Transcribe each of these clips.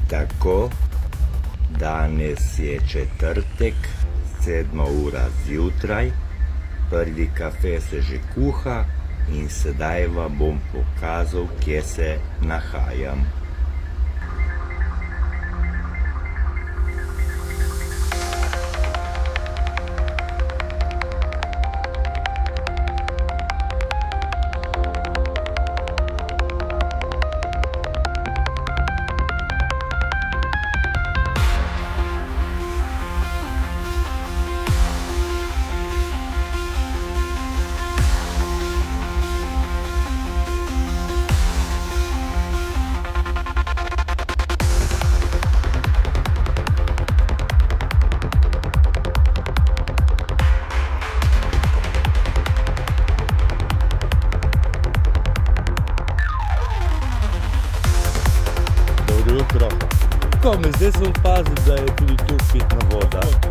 Tako, danes je četrtek, 7 ura zjutraj, prvi kafe se že kuha in sedaj vam bom pokazal, kje se nahajam. Zdaj sem opazil, da je tudi tu pitna voda.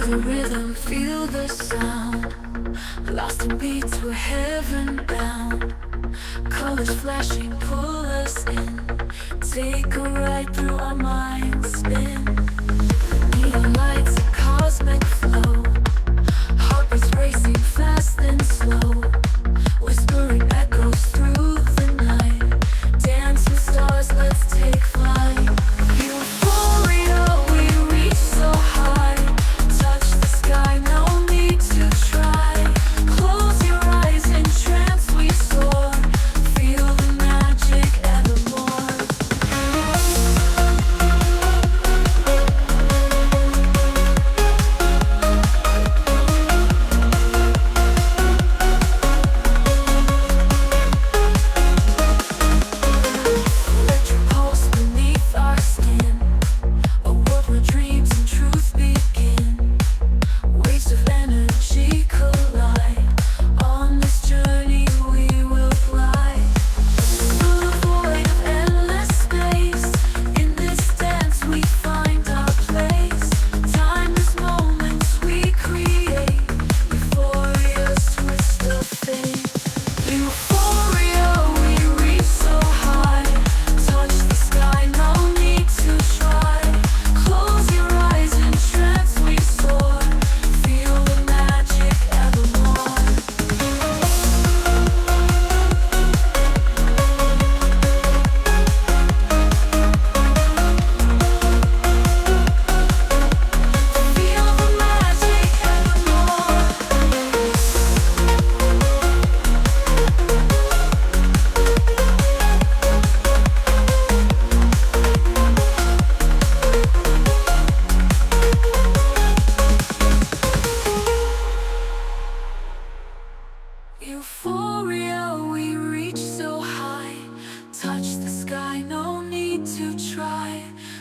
the rhythm, feel the sound. Lost in beats, we're heaven bound. Colors flashing, pull us in. Take a ride through our minds, spin. Neon lights, a cosmic flow. Heartbeats racing fast and slow. Whispering echoes through the night. Dance with stars, let's take flight. Euphoria, we reach so high. Touch the sky, no need to try. Close your eyes, in trance we soar. Feel the magic evermore.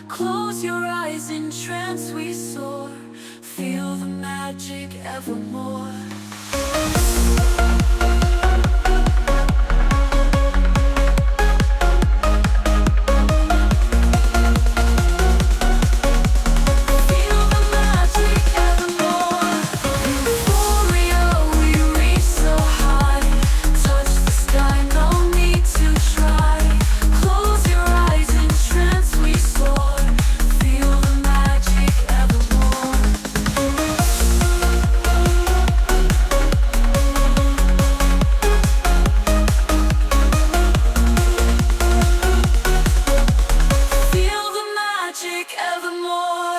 Close your eyes, in trance we soar. Feel the magic evermore. Evermore.